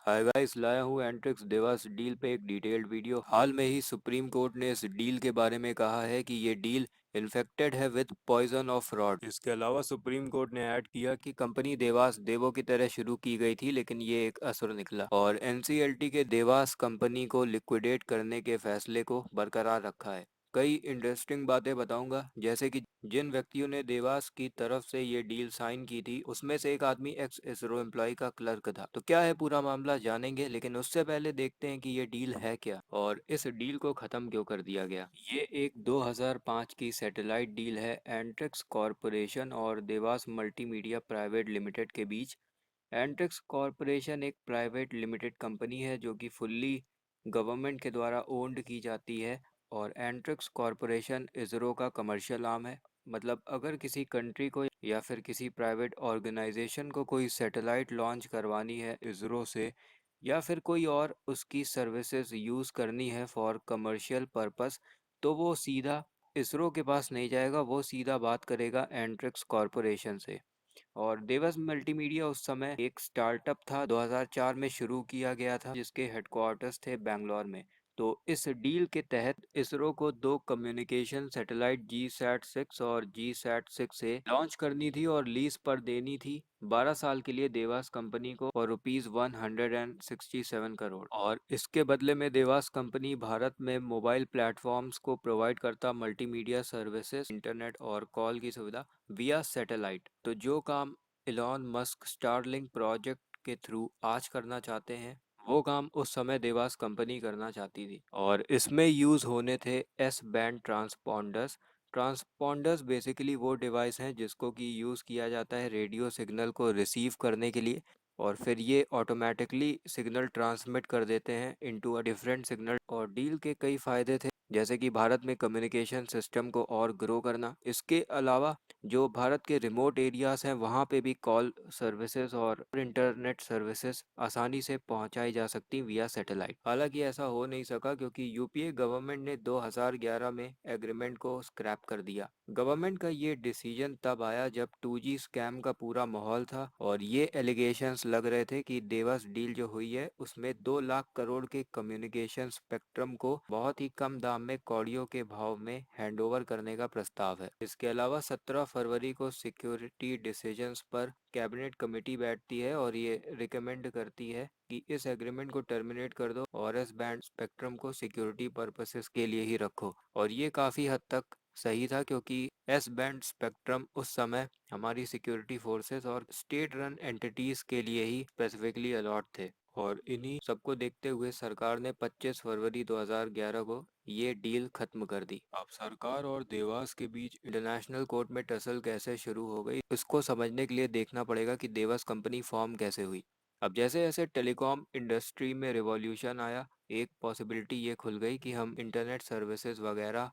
Hi guys, लाया हूँ Antrix Dewas deal पे एक डिटेल्ड वीडियो। हाल में ही सुप्रीम कोर्ट ने इस डील के बारे में कहा है कि ये डील इन्फेक्टेड है विद पॉइजन ऑफ फ्रॉड। इसके अलावा सुप्रीम कोर्ट ने ऐड किया कि कंपनी देवास देवों की तरह शुरू की गई थी, लेकिन ये एक असुर निकला और एनसीएलटी के देवास कंपनी को लिक्विडेट करने के फैसले को बरकरार रखा है। कई इंटरेस्टिंग बातें बताऊंगा, जैसे कि जिन व्यक्तियों ने देवास की तरफ से ये डील साइन की थी उसमें से एक आदमी एक्स इसरो एम्प्लॉय का क्लर्क था। तो क्या है पूरा मामला जानेंगे, लेकिन उससे पहले देखते हैं कि ये डील है क्या और इस डील को खत्म क्यों कर दिया गया। ये एक 2005 की सैटेलाइट डील है एंट्रिक्स कॉरपोरेशन और देवास मल्टीमीडिया प्राइवेट लिमिटेड के बीच। एंट्रिक्स कॉरपोरेशन एक प्राइवेट लिमिटेड कंपनी है जो कि फुल्ली गवर्नमेंट के द्वारा ओन्ड की जाती है और एंट्रिक्स कॉरपोरेशन इसरो का कमर्शियल आर्म है। मतलब अगर किसी कंट्री को या फिर किसी प्राइवेट ऑर्गेनाइजेशन को कोई सैटेलाइट लॉन्च करवानी है इसरो से, या फिर कोई और उसकी सर्विसेज यूज़ करनी है फॉर कमर्शियल पर्पस, तो वो सीधा इसरो के पास नहीं जाएगा, वो सीधा बात करेगा एंट्रिक्स कॉरपोरेशन से। और देवस मल्टीमीडिया उस समय एक स्टार्टअप था, 2004 में शुरू किया गया था, जिसके हेडक्वार्टर्स थे बैंगलोर में। तो इस डील के तहत इसरो को दो कम्युनिकेशन सैटेलाइट जी सैट 6 और जी सैट 6 से लॉन्च करनी थी और लीज पर देनी थी 12 साल के लिए देवास कंपनी को और ₹167 करोड़। और इसके बदले में देवास कंपनी भारत में मोबाइल प्लेटफॉर्म्स को प्रोवाइड करता मल्टीमीडिया सर्विसेज, इंटरनेट और कॉल की सुविधा विया सैटेलाइट। तो जो काम इलॉन मस्क स्टारलिंक प्रोजेक्ट के थ्रू आज करना चाहते हैं, वो काम उस समय देवास कंपनी करना चाहती थी। और इसमें यूज़ होने थे एस बैंड ट्रांसपॉन्डर्स। ट्रांसपॉन्डर्स बेसिकली वो डिवाइस हैं जिसको कि यूज़ किया जाता है रेडियो सिग्नल को रिसीव करने के लिए, और फिर ये ऑटोमेटिकली सिग्नल ट्रांसमिट कर देते हैं इनटू अ डिफरेंट सिग्नल। और डील के कई फ़ायदे थे, जैसे कि भारत में कम्युनिकेशन सिस्टम को और ग्रो करना। इसके अलावा जो भारत के रिमोट एरियाज़ हैं वहाँ पे भी कॉल सर्विसेज और इंटरनेट सर्विसेज आसानी से पहुँचाई जा सकती विया सैटेलाइट। हालांकि ऐसा हो नहीं सका क्योंकि यूपीए गवर्नमेंट ने 2011 में एग्रीमेंट को स्क्रैप कर दिया। गवर्नमेंट का ये डिसीजन तब आया जब 2G स्कैम का पूरा माहौल था और ये एलिगेशंस लग रहे थे कि देवास डील जो हुई है उसमें 2 लाख करोड़ के कम्युनिकेशन स्पेक्ट्रम को बहुत ही कम दाम में कौड़ियों के भाव में हैंडओवर करने का प्रस्ताव है। इसके अलावा 17 फरवरी को सिक्योरिटी डिसीजंस पर कैबिनेट कमेटी बैठती है और ये रिकमेंड करती है कि इस एग्रीमेंट को टर्मिनेट कर दो और एस बैंड स्पेक्ट्रम को सिक्योरिटी पर्पसेस के लिए ही रखो। और ये काफ़ी हद तक सही था क्योंकि एस बैंड स्पेक्ट्रम उस समय हमारी सिक्योरिटी फोर्सेस और स्टेट रन एंटिटीज के लिए ही स्पेसिफिकली अलॉट थे। और इन्हीं सबको देखते हुए सरकार ने 25 फरवरी 2011 को ये डील खत्म कर दी। अब सरकार और देवास के बीच इंटरनेशनल कोर्ट में टसल कैसे शुरू हो गई, इसको समझने के लिए देखना पड़ेगा कि देवास कंपनी फॉर्म कैसे हुई। अब जैसे जैसे टेलीकॉम इंडस्ट्री में रिवॉल्यूशन आया, एक पॉसिबिलिटी ये खुल गई कि हम इंटरनेट सर्विसेज वगैरह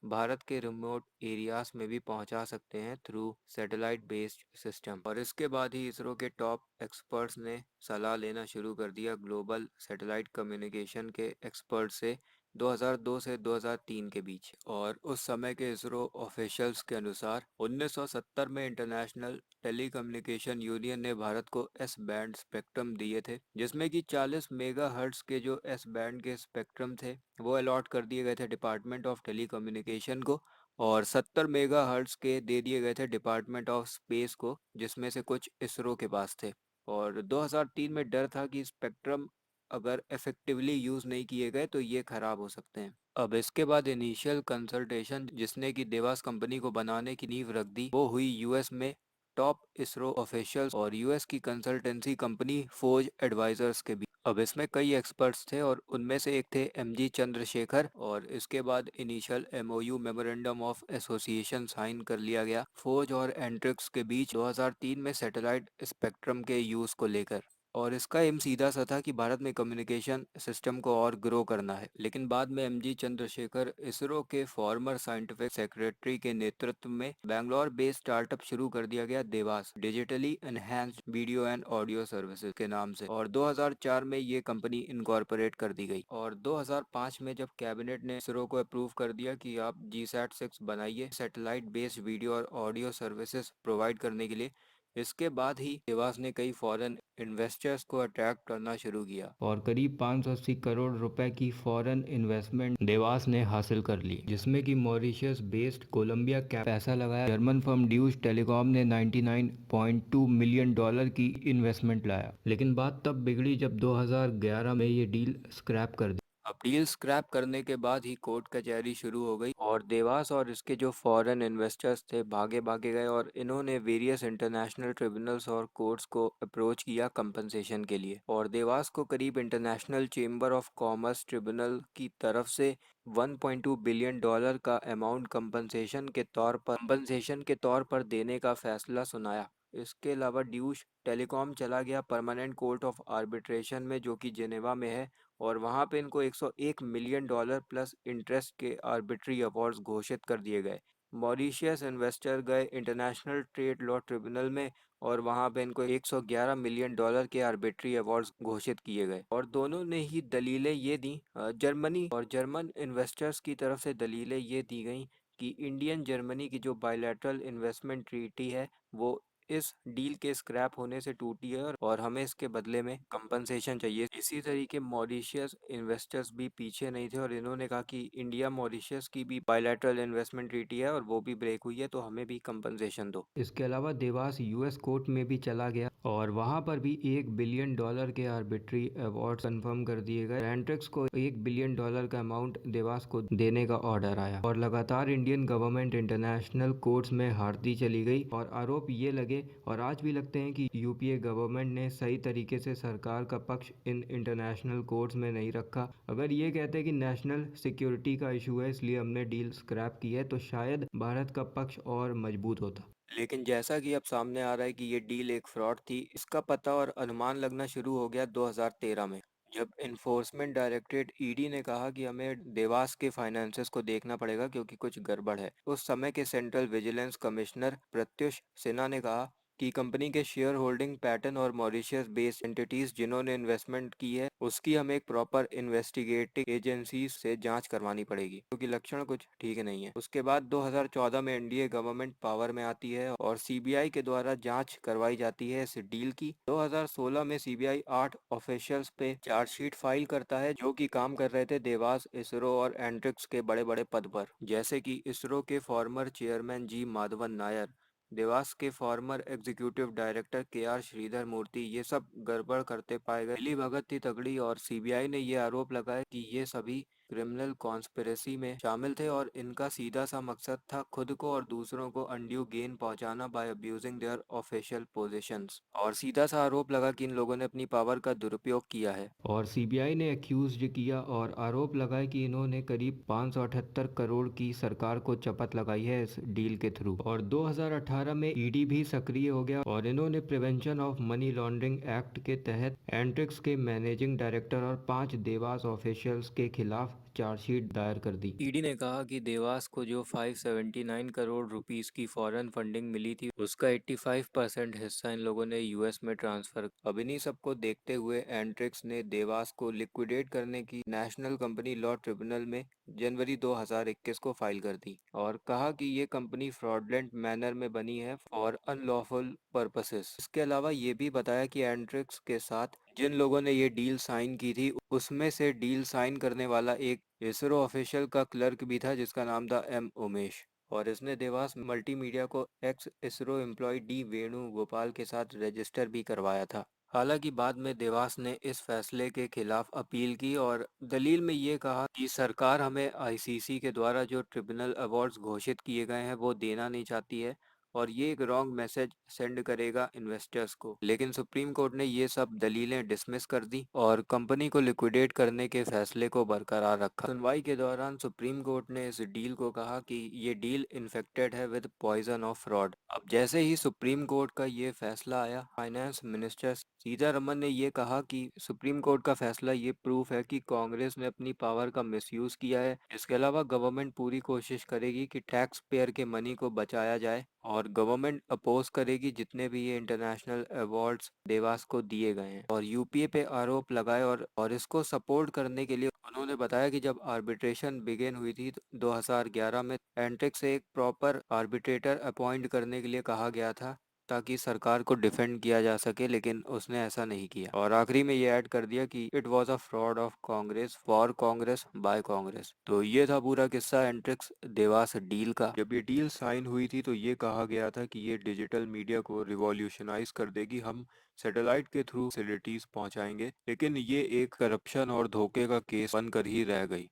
भारत के रिमोट एरियाज में भी पहुंचा सकते हैं थ्रू सैटेलाइट बेस्ड सिस्टम। और इसके बाद ही इसरो के टॉप एक्सपर्ट्स ने सलाह लेना शुरू कर दिया ग्लोबल सैटेलाइट कम्युनिकेशन के एक्सपर्ट से 2002 से 2003 के बीच। और उस समय के इसरो ऑफिशियल्स के अनुसार 1970 में इंटरनेशनल टेलीकम्युनिकेशन यूनियन ने भारत को एस बैंड स्पेक्ट्रम दिए थे, जिसमें कि 40 मेगाहर्ट्ज के जो एस बैंड के स्पेक्ट्रम थे वो अलॉट कर दिए गए थे डिपार्टमेंट ऑफ टेलीकम्युनिकेशन को, और 70 मेगाहर्ट्ज के दे दिए गए थे डिपार्टमेंट ऑफ स्पेस को, जिसमें से कुछ इसरो के पास थे। और 2003 में डर था कि स्पेक्ट्रम अगर इफेक्टिवली यूज़ नहीं किए गए तो ये खराब हो सकते हैं। अब इसके बाद इनिशियल कंसल्टेशन जिसने कि देवास कंपनी को बनाने की नींव रख दी, वो हुई यूएस में टॉप इसरो ऑफिशियल्स और यूएस की कंसल्टेंसी कंपनी फोज एडवाइजर्स के बीच। अब इसमें कई एक्सपर्ट्स थे और उनमें से एक थे एमजी चंद्रशेखर। और इसके बाद initial MOU memorandum of association sign कर लिया गया फोज और एंट्रिक्स के बीच 2003 में सैटेलाइट स्पेक्ट्रम के यूज़ को लेकर। और इसका एम सीधा सा था कि भारत में कम्युनिकेशन सिस्टम को और ग्रो करना है। लेकिन बाद में एमजी चंद्रशेखर इसरो के फॉर्मर साइंटिफिक सेक्रेटरी के नेतृत्व में बैंगलोर बेस्ड स्टार्टअप शुरू कर दिया गया Dewas digitally enhanced video and audio services के नाम से, और 2004 में ये कंपनी इनकॉर्पोरेट कर दी गई। और 2005 में जब कैबिनेट ने इसरो को अप्रूव कर दिया कि आप जी सैट 6 बनाइए सैटेलाइट बेस्ड वीडियो और ऑडियो सर्विसेज प्रोवाइड करने के लिए, इसके बाद ही देवास ने कई फॉरेन इन्वेस्टर्स को अट्रैक्ट करना शुरू किया और करीब 580 करोड़ रुपए की फॉरेन इन्वेस्टमेंट देवास ने हासिल कर ली, जिसमें कि मॉरिशस बेस्ड कोलंबिया का पैसा लगाया। जर्मन फर्म ड्यूश टेलीकॉम ने 99.2 मिलियन डॉलर की इन्वेस्टमेंट लाया, लेकिन बात तब बिगड़ी जब 2011 में ये डील स्क्रैप कर दी। अब डील स्क्रैप करने के बाद ही कोर्ट कचहरी शुरू हो गई और देवास और इसके जो फॉरेन इन्वेस्टर्स थे भागे भागे गए और इन्होंने वेरियस इंटरनेशनल ट्रिब्यूनल्स और कोर्ट्स को अप्रोच किया कंपनसेशन के लिए। और देवास को करीब international chamber of commerce tribunal की तरफ से 1.2 बिलियन डॉलर का अमाउंट कंपनसेशन के तौर पर देने का फैसला सुनाया। इसके अलावा ड्यूश टेलीकॉम चला गया परमानेंट कोर्ट ऑफ आर्बिट्रेशन में, जो कि जेनेवा में है, और वहाँ पे इनको 101 मिलियन डॉलर प्लस इंटरेस्ट के आर्बिट्री अवार्ड्स घोषित कर दिए गए। मॉरिशियस इन्वेस्टर गए इंटरनेशनल ट्रेड लॉ ट्रिब्यूनल में और वहाँ पे इनको 111 मिलियन डॉलर के आर्बिट्री अवार्ड्स घोषित किए गए। और दोनों ने ही दलीलें ये दी, जर्मनी और जर्मन इन्वेस्टर्स की तरफ से दलीलें ये दी गई कि इंडियन जर्मनी की जो बायलैटरल इन्वेस्टमेंट ट्रीटी है वो इस डील के स्क्रैप होने से टूटी है और हमें इसके बदले में कंपनसेशन चाहिए। इसी तरीके मॉरिशियस इन्वेस्टर्स भी पीछे नहीं थे और इन्होंने कहा कि इंडिया मॉरिशियस की भी बायलैटरल इन्वेस्टमेंट ट्रीटी है और वो भी ब्रेक हुई है, तो हमें भी कंपनसेशन दो। इसके अलावा देवास यूएस कोर्ट में भी चला गया और वहां पर भी 1 बिलियन डॉलर के आर्बिट्री अवार्ड कंफर्म कर दिए गए। एंट्रिक्स को 1 बिलियन डॉलर का अमाउंट देवास को देने का ऑर्डर आया और लगातार इंडियन गवर्नमेंट इंटरनेशनल कोर्ट्स में हारती चली गई और आरोप ये लगे और आज भी लगते हैं कि यूपीए गवर्नमेंट ने सही तरीके से सरकार का पक्ष इन इंटरनेशनल कोर्ट्स में नहीं रखा। अगर ये कहते हैं कि नेशनल सिक्योरिटी का इशू है इसलिए हमने डील स्क्रैप की है, तो शायद भारत का पक्ष और मजबूत होता। लेकिन जैसा कि अब सामने आ रहा है कि ये डील एक फ्रॉड थी, इसका पता और अनुमान लगना शुरू हो गया 2013 में, जब इन्फोर्समेंट डायरेक्टरेट ईडी ने कहा कि हमें देवास के फाइनेंसेस को देखना पड़ेगा क्योंकि कुछ गड़बड़ है। उस समय के central vigilance commissioner Pratyush Sinha ने कहा कि कंपनी के शेयर होल्डिंग पैटर्न और मॉरिशियस बेस्ड एंटिटीज जिन्होंने इन्वेस्टमेंट की है उसकी हमें एक प्रॉपर इन्वेस्टिगेटिव एजेंसी से जांच करवानी पड़ेगी क्योंकि लक्षण कुछ ठीक नहीं है। उसके बाद 2014 में एनडीए गवर्नमेंट पावर में आती है और सीबीआई के द्वारा जांच करवाई जाती है इस डील की। 2016 में सीबीआई 8 ऑफिशियल्स पे चार्जशीट फाइल करता है जो कि काम कर रहे थे देवास, इसरो और एंट्रिक्स के बड़े बड़े पद पर, जैसे कि इसरो के फॉर्मर चेयरमैन जी माधवन नायर, देवास के फॉर्मर एग्जीक्यूटिव डायरेक्टर के आर श्रीधर मूर्ति। ये सब गड़बड़ करते पाए गए। मिली भगत थी तगड़ी और सीबीआई ने ये आरोप लगाया कि ये सभी क्रिमिनल कॉन्स्पिरेसी में शामिल थे और इनका सीधा सा मकसद था खुद को और दूसरों को अनड्यू गेन पहुंचाना by abusing their official positions. और सीधा सा आरोप लगा कि इन लोगों ने अपनी पावर का दुरुपयोग किया है और सीबीआई ने एक्यूज किया और आरोप लगाया कि इन्होंने करीब 578 करोड़ की सरकार को चपत लगाई है इस डील के थ्रू। और 2018 में ईडी भी सक्रिय हो गया और इन्होंने prevention of money laundering act के तहत एंट्रिक्स के मैनेजिंग डायरेक्टर और 5 देवास ऑफिशियल्स के खिलाफ चार्जशीट दायर कर दी। ईडी ने कहा कि देवास को जो 579 करोड़ रुपीस की फॉरेन फंडिंग मिली थी उसका 85% हिस्सा इन लोगों ने यूएस में ट्रांसफर। अब इन्हीं सबको देखते हुए एंट्रिक्स ने देवास को लिक्विडेट करने की नेशनल कंपनी लॉ ट्रिब्यूनल में जनवरी 2021 को फाइल कर दी और कहा कि ये कंपनी फ्रॉडलेंट मैनर में बनी है और अनलॉफुल पर्पसेस। इसके अलावा ये भी बताया कि एंट्रिक्स के साथ जिन लोगों ने ये डील साइन की थी उसमें से डील साइन करने वाला एक इसरो ऑफिशियल का क्लर्क भी था जिसका नाम था एम उमेश और इसने देवास मल्टीमीडिया को ex ISRO employee D Venugopal के साथ रजिस्टर भी करवाया था। हालांकि बाद में देवास ने इस फैसले के खिलाफ अपील की और दलील में ये कहा कि सरकार हमें आईसीसी के द्वारा जो ट्रिब्यूनल अवार्ड्स घोषित किए गए हैं वो देना नहीं चाहती है और ये एक रॉन्ग मैसेज सेंड करेगा इन्वेस्टर्स को। लेकिन सुप्रीम कोर्ट ने ये सब दलीलें डिसमिस कर दी और कंपनी को लिक्विडेट करने के फैसले को बरकरार रखा। सुनवाई के दौरान सुप्रीम कोर्ट ने इस डील को कहा कि ये डील इन्फेक्टेड है विद पॉइजन ऑफ फ्रॉड। अब जैसे ही सुप्रीम कोर्ट का ये फैसला आया, फाइनेंस मिनिस्टर सीतारमन ने ये कहा कि सुप्रीम कोर्ट का फैसला ये प्रूफ है कि कांग्रेस ने अपनी पावर का मिसयूज किया है। इसके अलावा गवर्नमेंट पूरी कोशिश करेगी कि टैक्स पेयर के मनी को बचाया जाए और गवर्नमेंट अपोज करेगी जितने भी ये इंटरनेशनल अवार्ड्स देवास को दिए गए हैं और यूपीए पे आरोप लगाए और इसको सपोर्ट करने के लिए उन्होंने बताया कि जब आर्बिट्रेशन बिगेन हुई थी तो 2011 में एंट्रिक्स से एक प्रॉपर आर्बिट्रेटर अपॉइंट करने के लिए कहा गया था ताकि सरकार को डिफेंड किया जा सके, लेकिन उसने ऐसा नहीं किया। और आखिरी में ये ऐड कर दिया कि it was a fraud of Congress for Congress by Congress. तो ये था पूरा किस्सा एंट्रिक्स देवास डील का। जब ये डील साइन हुई थी तो ये कहा गया था कि ये डिजिटल मीडिया को रिवॉल्यूशनाइज कर देगी, हम सैटेलाइट के थ्रू फैसिलिटीज पहुंचाएंगे। लेकिन ये एक करप्शन और धोखे का केस बनकर ही रह गई।